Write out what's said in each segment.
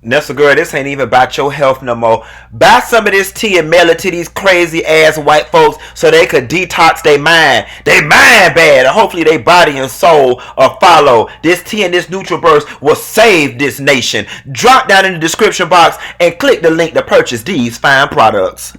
Nessa girl, this ain't even about your health no more. Buy some of this tea and mail it to these crazy ass white folks so they could detox their mind. They mind bad. And hopefully they body and soul or follow. This tea and this NutriBurst will save this nation. Drop down in the description box and click the link to purchase these fine products.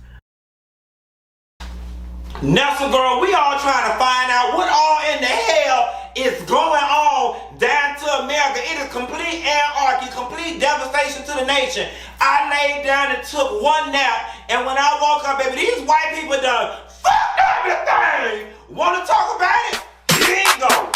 Nessa girl, we all trying to find out what all in the hell is going on down to America. It is complete anarchy, complete devastation to the nation. I laid down and took one nap, and when I woke up, baby, these white people done fucked everything. Want to talk about it? Bingo.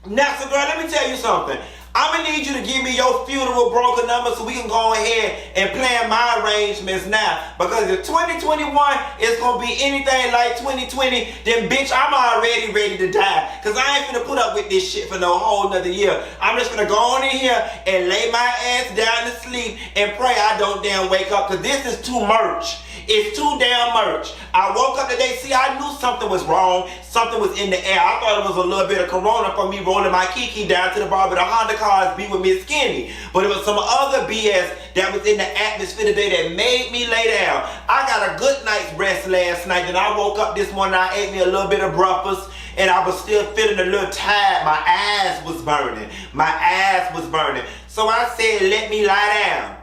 Nessa girl, let me tell you something. I'm gonna need you to give me your funeral broker number so we can go ahead and plan my arrangements now. Because if 2021 is gonna be anything like 2020, then bitch, I'm already ready to die. Cause I ain't finna put up with this shit for no whole nother year. I'm just gonna go on in here and lay my ass down to sleep and pray I don't damn wake up. Cause this is too much. It's too damn much. I woke up today, see, I knew something was wrong. Something was in the air. I thought it was a little bit of corona from me rolling my kiki down to the bar with the Honda cars be with Miss Skinny. But it was some other BS that was in the atmosphere today that made me lay down. I got a good night's rest last night. Then I woke up this morning, I ate me a little bit of breakfast, and I was still feeling a little tired. My eyes was burning. My eyes was burning. So I said, let me lie down.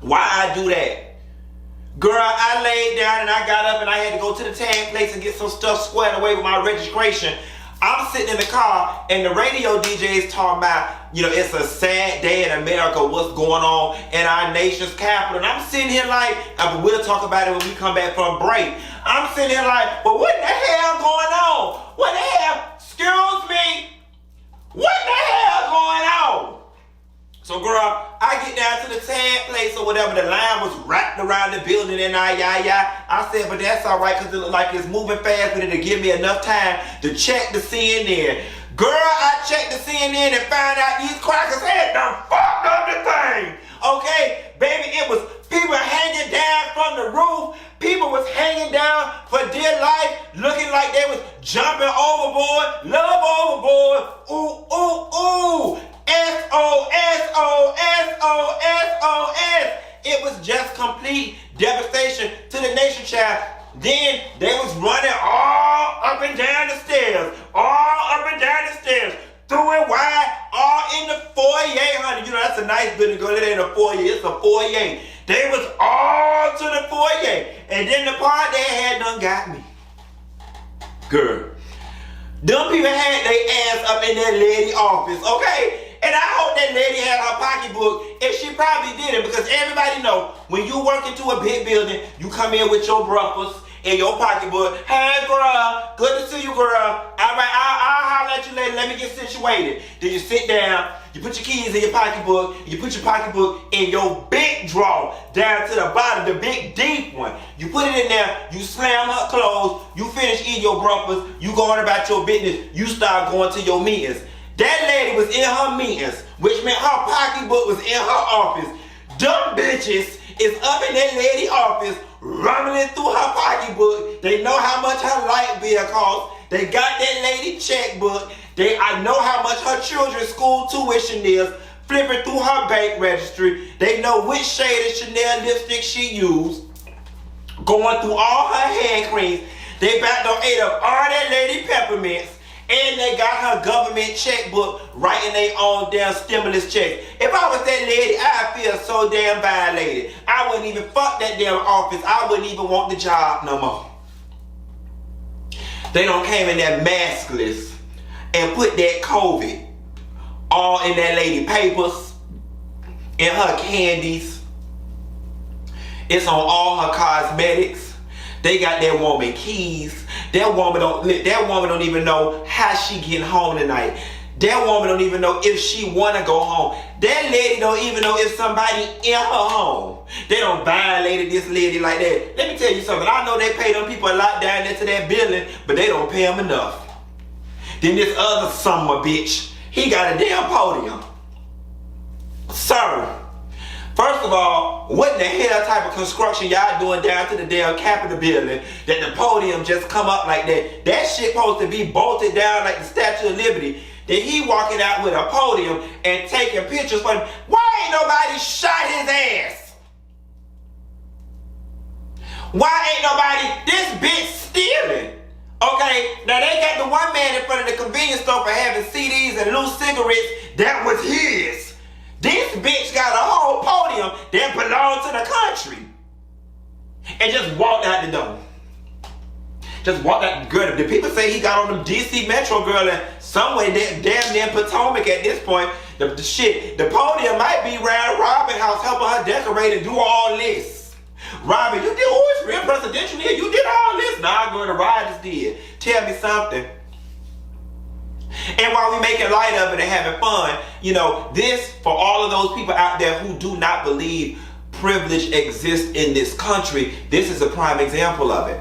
Why I do that? Girl, I laid down and I got up and I had to go to the tag place and get some stuff squared away with my registration. I'm sitting in the car and the radio DJ is talking about, it's a sad day in America, what's going on in our nation's capital. And I'm sitting here like, we'll talk about it when we come back from break. I'm sitting here like, well, what the hell going on? What the hell? Excuse me? What the hell going on? So girl, I get down to the tag place or whatever, the line was wrapped around the building and I said, but that's alright because it look like it's moving fast, but it'll give me enough time to check the CNN. Girl, I checked the CNN and found out these crackers had done fucked up the thing. Okay, baby, it was people hanging down from the roof. People was hanging down for dear life, looking like they was jumping overboard, love overboard, ooh, ooh, ooh. SOS. It was just complete devastation to the nation, child. Then they was running all up and down the stairs. Through and wide, all in the foyer, honey. That's a nice building, girl. It ain't a foyer, it's a foyer. They was all to the foyer. And then the part they had done got me. Girl. Them people had their ass up in that lady office, okay? And I hope that lady had her pocketbook, and she probably didn't, because everybody know when you work into a big building, you come in with your breakfast in your pocketbook. Hey, girl, good to see you, girl. All right, I'll holler at you later. Let me get situated. Then you sit down, you put your keys in your pocketbook, you put your pocketbook in your big drawer down to the bottom, the big deep one. You put it in there, you slam her clothes, you finish eating your breakfast, you going about your business, you start going to your meetings. That lady was in her meetings, which meant her pocketbook was in her office. Dumb bitches is up in that lady office, rumbling through her pocketbook. They know how much her light bill costs. They got that lady checkbook. I know how much her children's school tuition is. Flipping through her bank registry. They know which shade of Chanel lipstick she used. Going through all her hand creams. They about to ate up all that lady peppermints. And they got her government checkbook writing their own damn stimulus checks. If I was that lady, I'd feel so damn violated. I wouldn't even fuck that damn office. I wouldn't even want the job no more. They don't came in there maskless and put that COVID all in that lady papers, in her candies. It's on all her cosmetics. They got that woman keys. That woman don't even know how she getting home tonight. That woman don't even know if she want to go home. That lady don't even know if somebody in her home. They don't violate this lady like that. Let me tell you something. I know they pay them people a lot down there to that building, but they don't pay them enough. Then this other summer bitch, he got a damn podium. Sir, first of all, what in the hell type of construction y'all doing down to the damn Capitol building that the podium just come up like that? That shit supposed to be bolted down like the Statue of Liberty. Then he walking out with a podium and taking pictures for him. Why ain't nobody shot his ass? Why ain't nobody, this bitch stealing? Okay, now they got the one man in front of the convenience store for having CDs and loose cigarettes. That was his. This bitch got a whole podium that belonged to the country. And just walked out the door. Just walked out. Girl, the people say he got on the DC Metro, girl, and somewhere damn near Potomac at this point. The podium might be around Robin house helping her decorate and do all this. Robin, you did, it's real presidential here. You did all this. Nah, girl, the Rioters did. Tell me something. And while we making light of it and having fun, this, for all of those people out there who do not believe privilege exists in this country, this is a prime example of it.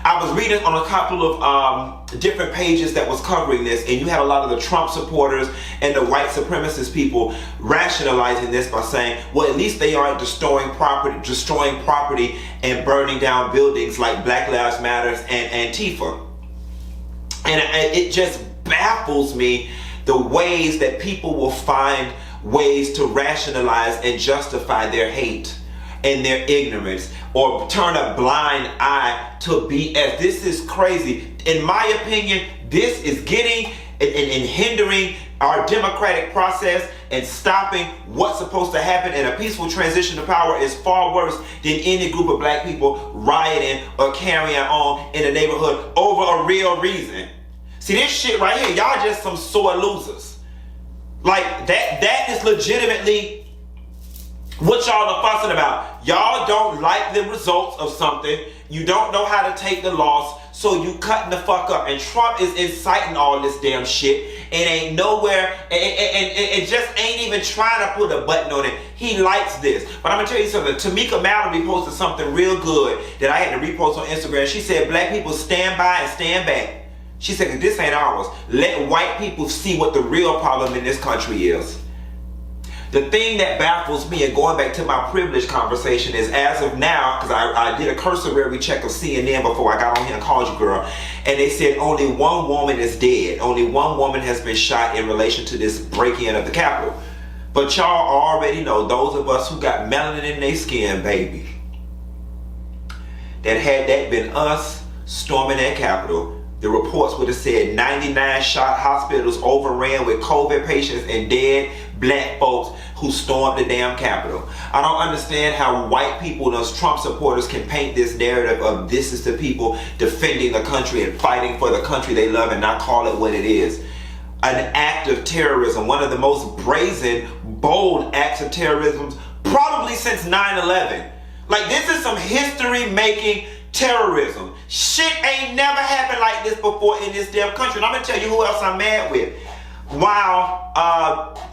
I was reading on a couple of different pages that was covering this, and you had a lot of the Trump supporters and the white supremacist people rationalizing this by saying, well, at least they aren't destroying property and burning down buildings like Black Lives Matter and Antifa. And it just baffles me the ways that people will find ways to rationalize and justify their hate and their ignorance, or turn a blind eye to BS. This is crazy. In my opinion, this is getting and hindering our democratic process and stopping what's supposed to happen, and a peaceful transition to power is far worse than any group of black people rioting or carrying on in a neighborhood over a real reason. See, this shit right here, y'all just some sore losers. Like, that is legitimately what y'all are fussing about. Y'all don't like the results of something. You don't know how to take the loss, so you cutting the fuck up. And Trump is inciting all this damn shit. It ain't nowhere, and it just ain't even trying to put a button on it. He likes this. But I'm gonna tell you something. Tamika Mallory posted something real good that I had to repost on Instagram. She said, black people stand by and stand back. She said, this ain't ours. Let white people see what the real problem in this country is. The thing that baffles me, and going back to my privilege conversation, is as of now, because I did a cursory check of CNN before I got on here and called you, girl, and they said only one woman is dead. Only one woman has been shot in relation to this break-in of the Capitol. But y'all already know, those of us who got melanin in their skin, baby, that had that been us storming that Capitol, the reports would have said 99 shot hospitals overran with COVID patients and dead black folks who stormed the damn Capitol. I don't understand how white people, those Trump supporters, can paint this narrative of this is the people defending the country and fighting for the country they love and not call it what it is. An act of terrorism, one of the most brazen, bold acts of terrorism probably since 9/11. Like, this is some history-making terrorism. Shit ain't never happened like this before in this damn country. And I'm gonna tell you who else I'm mad with. While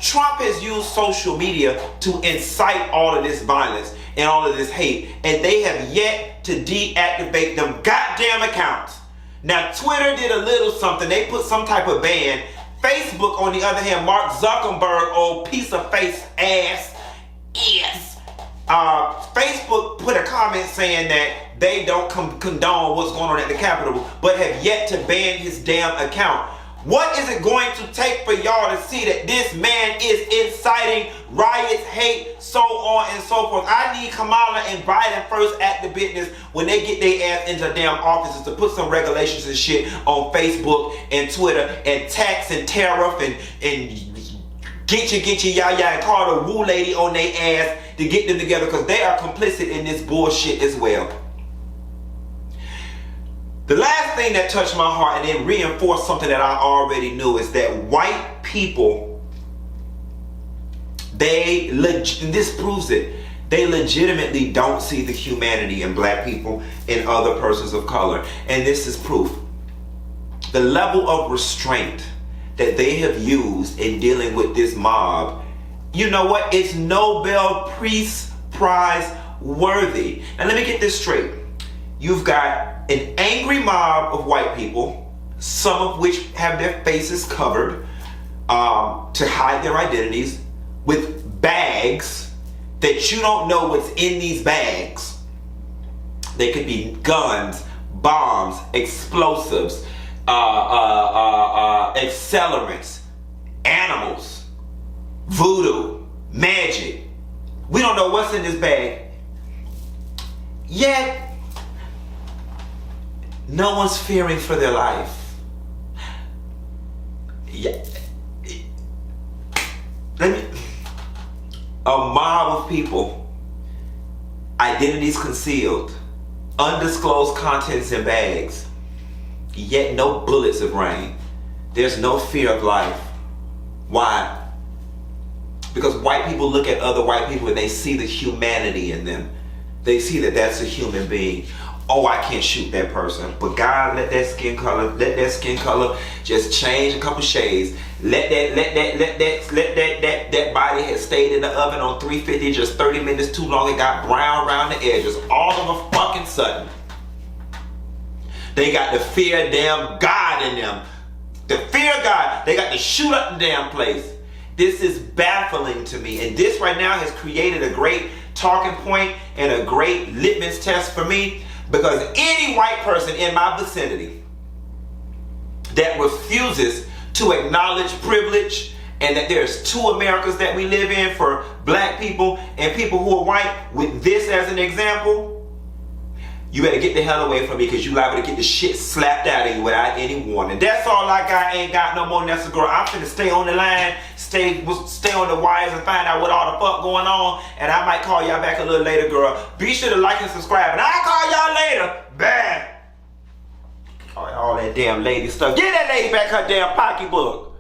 Trump has used social media to incite all of this violence and all of this hate, and they have yet to deactivate them goddamn accounts. Now, Twitter did a little something. They put some type of ban. Facebook, on the other hand, Mark Zuckerberg, old piece of face ass, Facebook put a comment saying that they don't condone what's going on at the Capitol, but have yet to ban his damn account. What is it going to take for y'all to see that this man is inciting riots, hate, so on and so forth? I need Kamala and Biden first at the business when they get their ass into damn offices to put some regulations and shit on Facebook and Twitter and tax and tariff and get you, yah, and call the woo lady on their ass to get them together, because they are complicit in this bullshit as well. The last thing that touched my heart and it reinforced something that I already knew is that white people, this proves it, they legitimately don't see the humanity in black people and other persons of color. And this is proof. The level of restraint that they have used in dealing with this mob, you know what? It's Nobel Peace Prize worthy. And let me get this straight. You've got an angry mob of white people, some of which have their faces covered to hide their identities, with bags that you don't know what's in these bags. They could be guns, bombs, explosives, accelerants, animals, voodoo, magic. We don't know what's in this bag. Yet, no one's fearing for their life. Yeah. A mob of people, identities concealed, undisclosed contents in bags, yet no bullets have rained. There's no fear of life. Why? Because white people look at other white people and they see the humanity in them. They see that that's a human being. Oh, I can't shoot that person. But God, let that skin color just change a couple shades. Let that body has stayed in the oven on 350 just 30 minutes too long. It got brown around the edges. All of a fucking sudden, they got the fear of damn God in them. The fear of God. They got to shoot up the damn place. This is baffling to me. And this right now has created a great talking point and a great litmus test for me. Because any white person in my vicinity that refuses to acknowledge privilege and that there's two Americas that we live in for black people and people who are white, with this as an example, you better get the hell away from me, because you liable to get the shit slapped out of you without any warning. That's all I got. Ain't got no more. That's a girl. I'm finna stay on the line, stay on the wires and find out what all the fuck going on. And I might call y'all back a little later, girl. Be sure to like and subscribe. And I'll call y'all later. Bam. All that damn lady stuff. Get that lady back her damn pocketbook.